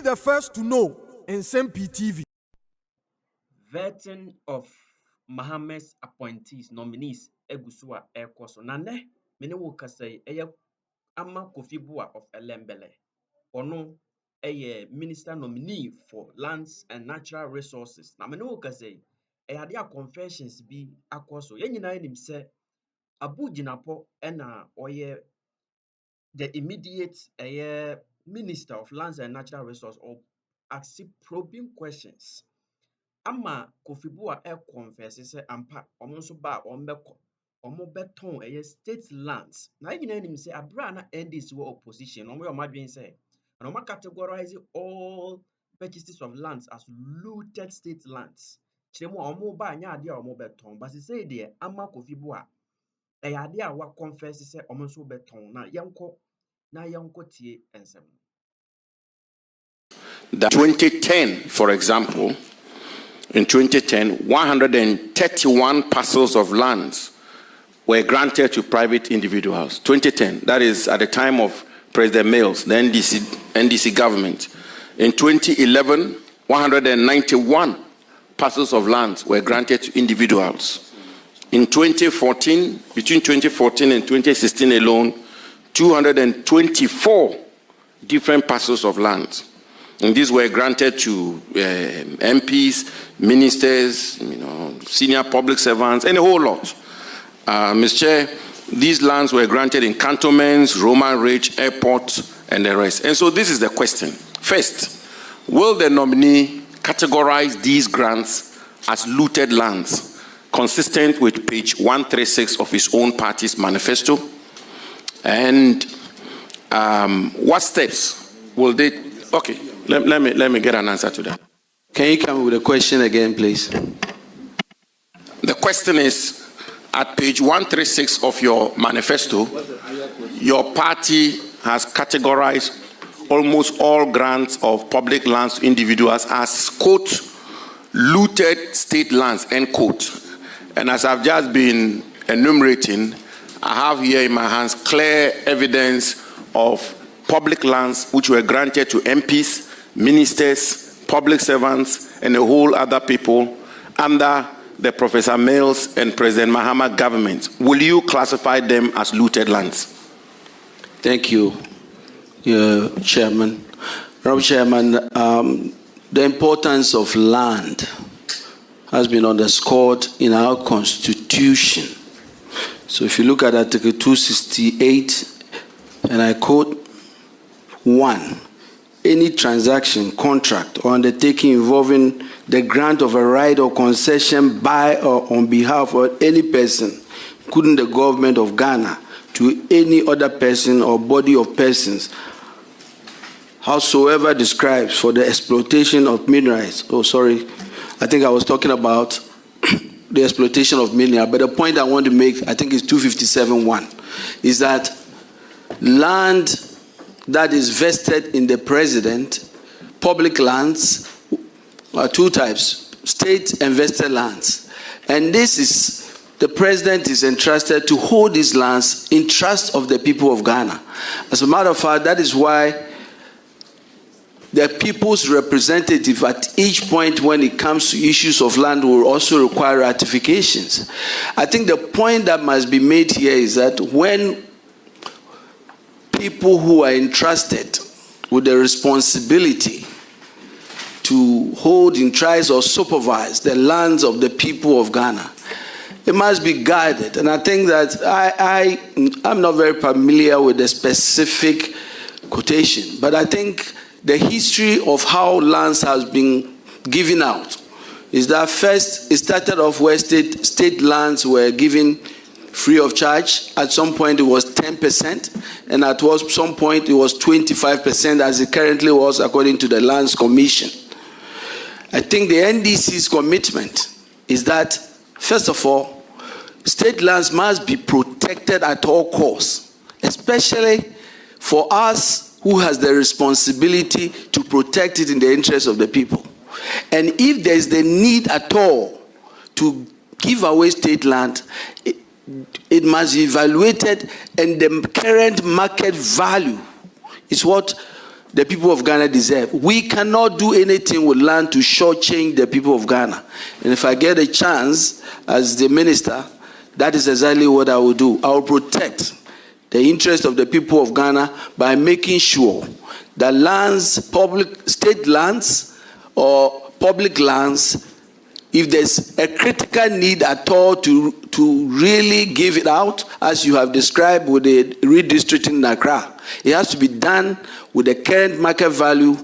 the first to know Nsem-Pii TV. Vetting of Mohammed's appointees, nominees, Egusua Ekoso. Nane, mene wo kasai, Armah Buah of Elembele. Ono, minister nominee for lands and natural resources. Na mene wo kasai, dia confessions bi akoso. Yenyina enim se, Abu Jinapor ena oye the immediate minister of lands and natural resources or ask probing questions. Ama Buah confess say ampa omo so ba omo beton state lands. Na even him say abra na NDC opposition omo your madwin say and omo categorize all purchases of lands as looted state lands. Chiremo omo ba anya ade omo beton but say there ama Buah ade a wa confess say omo so beton na yenko tie ensem. That 2010, for example, in 2010, 131 parcels of lands were granted to private individuals. 2010, that is at the time of President Mills, the NDC government. In 2011, 191 parcels of lands were granted to individuals. In 2014, between 2014 and 2016 alone, 224 different parcels of land. And these were granted to MPs, ministers, senior public servants, and a whole lot. Mr. Chair, these lands were granted in cantonments, Roman Ridge, airport, and the rest. And so this is the question. First, will the nominee categorize these grants as looted lands, consistent with page 136 of his own party's manifesto? And what steps will they... Okay. Let me get an answer to that. Can you come with a question again, please? The question is, at page 136 of your manifesto, your party has categorized almost all grants of public lands to individuals as, quote, looted state lands, end quote. And as I've just been enumerating, I have here in my hands clear evidence of public lands which were granted to MPs, ministers, public servants, and a whole other people under the Professor Mills and President Mahama government. Will you classify them as looted lands? Thank you, Chairman. Honorable Chairman, the importance of land has been underscored in our Constitution. So if you look at Article 268, and I quote, 1. Any transaction, contract, or undertaking involving the grant of a right or concession by or on behalf of any person, including the government of Ghana, to any other person or body of persons, howsoever describes for the exploitation of minerals. Oh, sorry, I think I was talking about the exploitation of minerals, but the point I want to make, I think is 257.1, is that land that is vested in the president, public lands, are two types, state and vested lands. And this is, the president is entrusted to hold these lands in trust of the people of Ghana. As a matter of fact, that is why the people's representative at each point when it comes to issues of land will also require ratifications. I think the point that must be made here is that when people who are entrusted with the responsibility to hold in trust or supervise the lands of the people of Ghana, it must be guided. And I think that I'm not very familiar with the specific quotation, but I think the history of how lands has been given out is that first it started off where state lands were given free of charge. At some point it was 10%, and at some point it was 25%, as it currently was according to the Lands Commission. I think the NDC's commitment is that, first of all, state lands must be protected at all costs, especially for us who has the responsibility to protect it in the interest of the people. And if there is the need at all to give away state land, it must be evaluated, and the current market value is what the people of Ghana deserve. We cannot do anything with land to shortchange the people of Ghana. And if I get a chance as the minister, that is exactly what I will do. I will protect the interest of the people of Ghana by making sure that lands, public state lands or public lands, if there's a critical need at all to really give it out, as you have described with the redistricting in Accra, it has to be done with the current market value,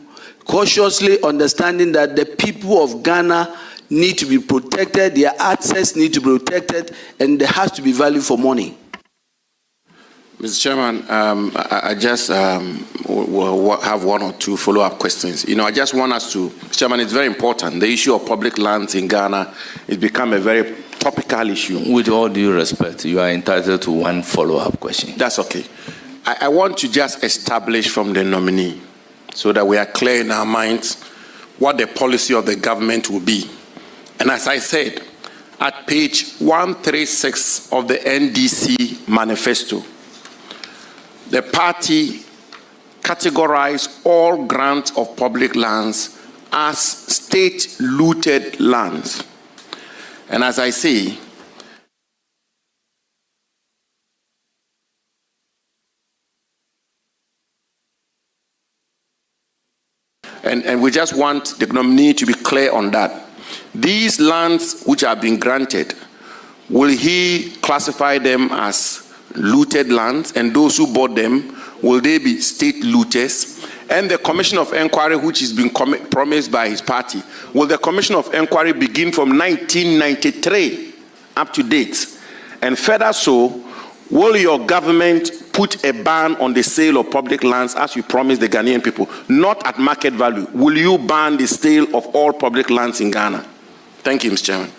cautiously understanding that the people of Ghana need to be protected, their access need to be protected, and there has to be value for money. Mr. Chairman, I just will have one or two follow-up questions. I just want us to, Mr. Chairman, it's very important. The issue of public lands in Ghana has become a very topical issue. With all due respect, you are entitled to one follow-up question. That's okay. I want to just establish from the nominee so that we are clear in our minds what the policy of the government will be. And as I said, at page 136 of the NDC manifesto, the party categorized all grants of public lands as state-looted lands. And as I say, and we just want the nominee to be clear on that. These lands which have been granted, will he classify them as looted lands, and those who bought them, will they be state looters? And the Commission of Inquiry, which has been promised by his party, will the Commission of Inquiry begin from 1993 up to date? And further so, will your government put a ban on the sale of public lands as you promised the Ghanaian people, not at market value? Will you ban the sale of all public lands in Ghana? Thank you, Mr. Chairman.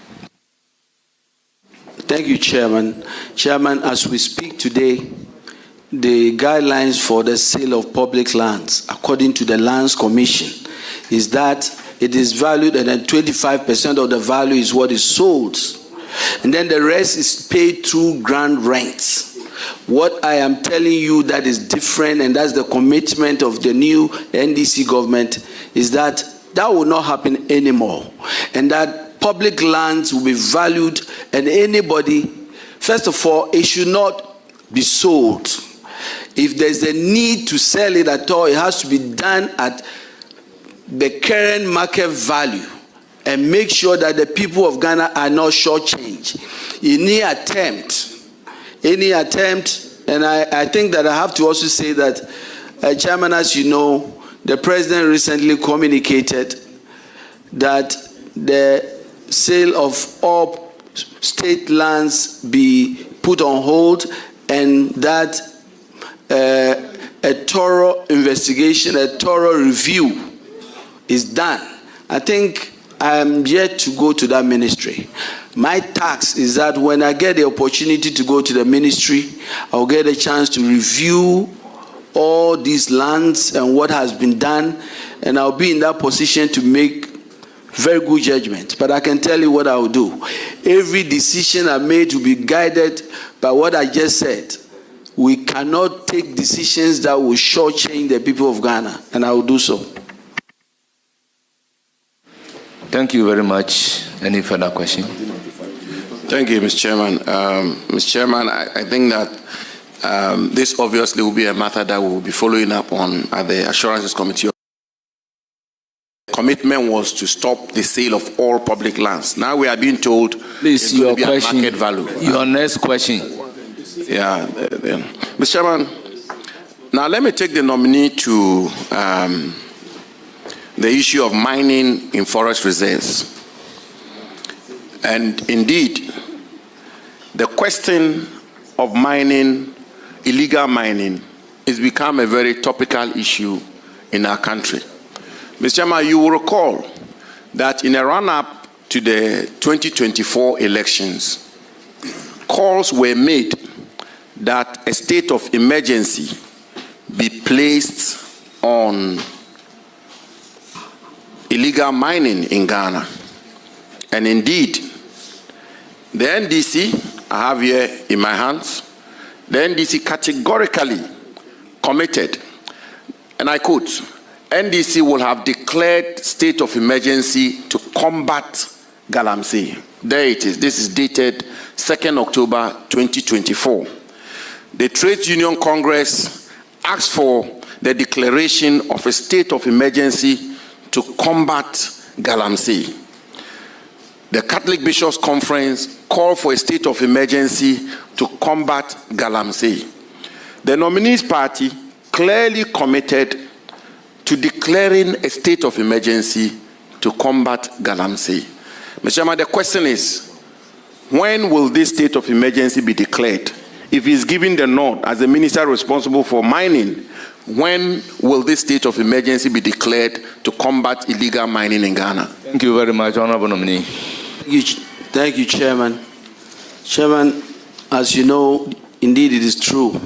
Thank you, Chairman. Chairman, as we speak today, the guidelines for the sale of public lands, according to the Lands Commission, is that it is valued and then 25% of the value is what is sold. And then the rest is paid through ground rents. What I am telling you that is different, and that's the commitment of the new NDC government, is that that will not happen anymore. And that public lands will be valued, and anybody, first of all, it should not be sold. If there's a need to sell it at all, it has to be done at the current market value, and make sure that the people of Ghana are not shortchanged. Any attempt, and I think that I have to also say that, Chairman, as you know, the President recently communicated that the sale of all state lands be put on hold, and that a thorough investigation, a thorough review is done. I think I am yet to go to that ministry. My task is that when I get the opportunity to go to the ministry, I'll get a chance to review all these lands and what has been done, and I'll be in that position to make very good judgment. But I can tell you what I will do. Every decision I made will be guided by what I just said. We cannot take decisions that will shortchange the people of Ghana, and I will do so. Thank you very much. Any further question? Thank you, Mr. Chairman. Mr. Chairman, I think that this obviously will be a matter that we will be following up on at the Assurances Committee. Commitment was to stop the sale of all public lands. Now we are being told please, it's going to be a market value. Your next question. Yeah, Mr. Chairman, now let me take the nominee to the issue of mining in forest reserves. And indeed, the question of mining, illegal mining, has become a very topical issue in our country. Mr. Chairman, you will recall that in a run-up to the 2024 elections, calls were made that a state of emergency be placed on illegal mining in Ghana. And indeed, the NDC, I have here in my hands, the NDC categorically committed. And and I quote, NDC will have declared state of emergency to combat Galamsey. There it is. This is dated 2nd October 2024. The Trades Union Congress asked for the declaration of a state of emergency to combat Galamsey. The Catholic Bishops' Conference called for a state of emergency to combat Galamsey. The nominees' party clearly committed to declaring a state of emergency to combat Galamsey. Mr. Chairman, the question is, when will this state of emergency be declared? If he's given the nod as the minister responsible for mining, when will this state of emergency be declared to combat illegal mining in Ghana? Thank you very much, Honorable Nominee. Thank you, Chairman. Chairman, as you know, indeed it is true.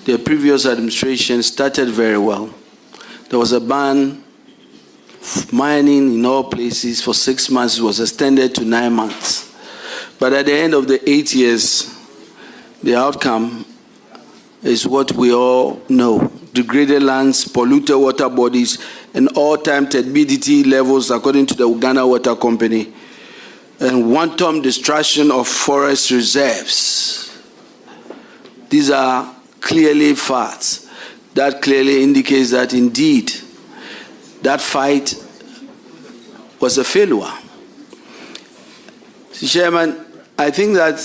The previous administration started very well. There was a ban of mining in all places for 6 months. It was extended to 9 months. But at the end of the 8 years, the outcome is what we all know. Degraded lands, polluted water bodies, and all-time turbidity levels according to the Ghana Water Company, and wanton destruction of forest reserves. These are clearly facts. That clearly indicates that indeed that fight was a failure. Chairman, I think that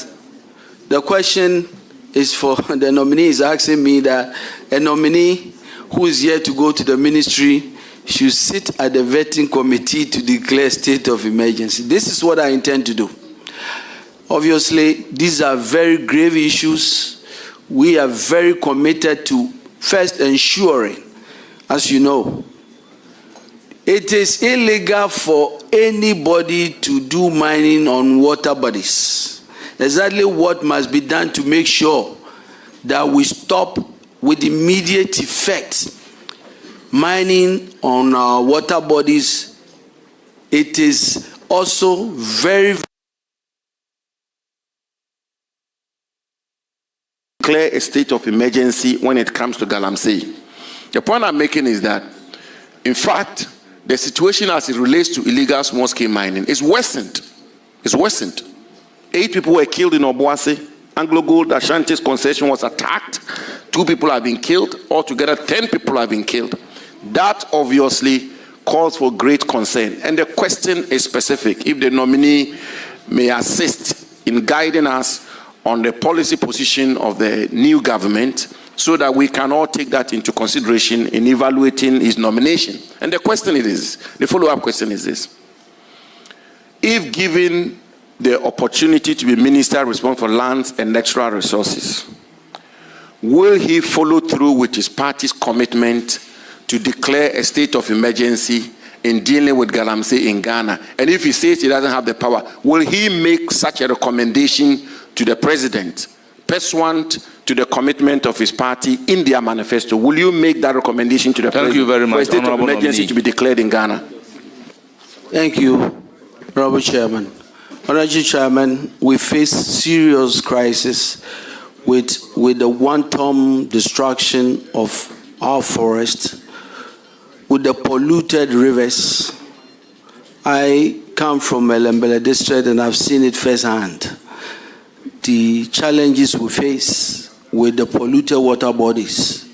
the question is for the nominee is asking me that a nominee who is here to go to the ministry should sit at the vetting committee to declare state of emergency. This is what I intend to do. Obviously, these are very grave issues. We are very committed to first ensuring, as you know, it is illegal for anybody to do mining on water bodies. Exactly what must be done to make sure that we stop with immediate effect mining on our water bodies. It is also very declare a state of emergency when it comes to Galamsey. The point I'm making is that, in fact, the situation as it relates to illegal small-scale mining is worsened. It's worsened. 8 people were killed in Obuasi. Anglo Gold Ashanti's concession was attacked. 2 people have been killed. Altogether, 10 people have been killed. That obviously calls for great concern. And the question is specific. If the nominee may assist in guiding us on the policy position of the new government so that we can all take that into consideration in evaluating his nomination. And the question is, the follow-up question is this. If given the opportunity to be minister responsible for lands and natural resources, will he follow through with his party's commitment to declare a state of emergency in dealing with Galamsey in Ghana? And if he says he doesn't have the power, will he make such a recommendation to the president, pursuant to the commitment of his party in their manifesto? Will you make that recommendation to the president? Thank you very much, for a state of Honorable emergency Nominee. to be declared in Ghana? Thank you, Honorable Chairman. Honorable Chairman, we face serious crisis with the wanton destruction of our forest, with the polluted rivers. I come from Elembele district and I've seen it firsthand. The challenges we face with the polluted water bodies.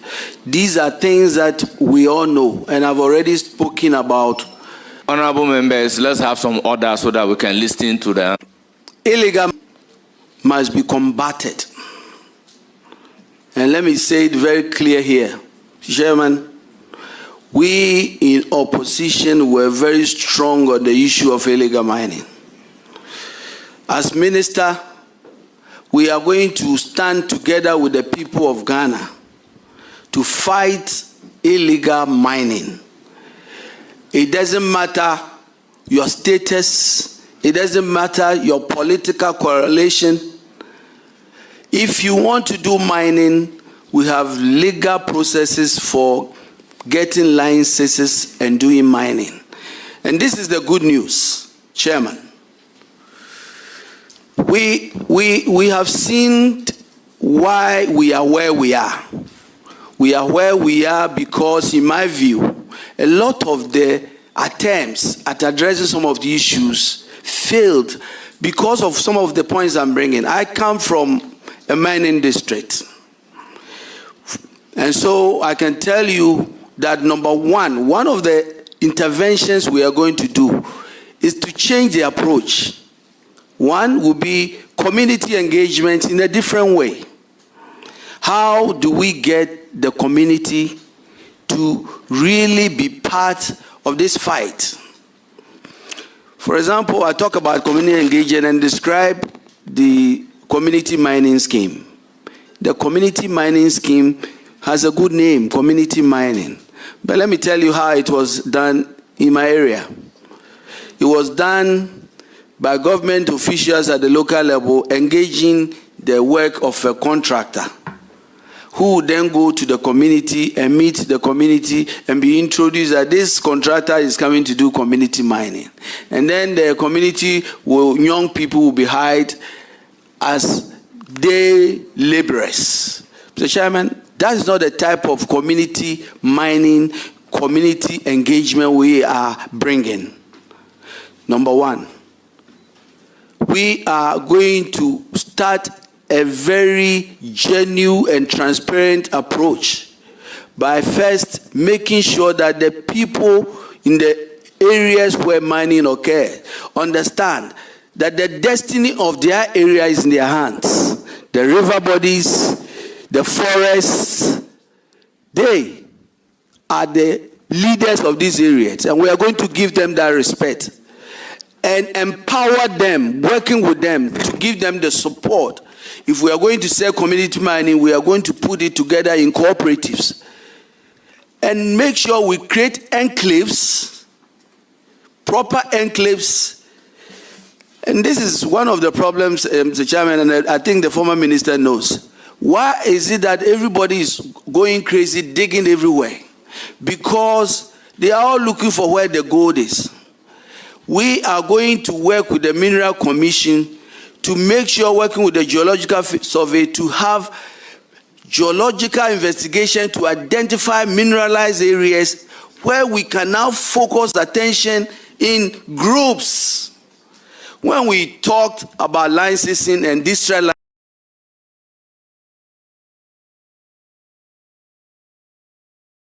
These are things that we all know, and I've already spoken about. Honorable members, let's have some order so that we can listen to them. Illegal must be combated. And let me say it very clear here. Chairman, we in opposition were very strong on the issue of illegal mining. As minister, we are going to stand together with the people of Ghana to fight illegal mining. It doesn't matter your status, it doesn't matter your political correlation. If you want to do mining, we have legal processes for getting licenses and doing mining. And this is the good news, Chairman. We have seen why we are where we are. We are where we are because, in my view, a lot of the attempts at addressing some of the issues failed because of some of the points I'm bringing. I come from a mining district. And so I can tell you that number one of the interventions we are going to do is to change the approach. One will be community engagement in a different way. How do we get the community to really be part of this fight? For example, I talk about community engagement and describe the community mining scheme. The community mining scheme has a good name, community mining. But let me tell you how it was done in my area. It was done by government officials at the local level engaging the work of a contractor who would then go to the community and meet the community and be introduced that this contractor is coming to do community mining. And then the community, young people will be hired as day laborers. Mr. Chairman, that is not the type of community mining, community engagement we are bringing. Number one, we are going to start a very genuine and transparent approach by first making sure that the people in the areas where mining occurs understand that the destiny of their area is in their hands. The river bodies, the forests, they are the leaders of these areas, and we are going to give them that respect and empower them, working with them to give them the support. If we are going to sell community mining, we are going to put it together in cooperatives and make sure we create enclaves, proper enclaves. And this is one of the problems, Mr. Chairman, and I think the former minister knows. Why is it that everybody is going crazy, digging everywhere? Because they are all looking for where the gold is. We are going to work with the Mineral Commission to make sure, working with the Geological Survey, to have geological investigation to identify mineralized areas where we can now focus attention in groups. When we talked about licensing and district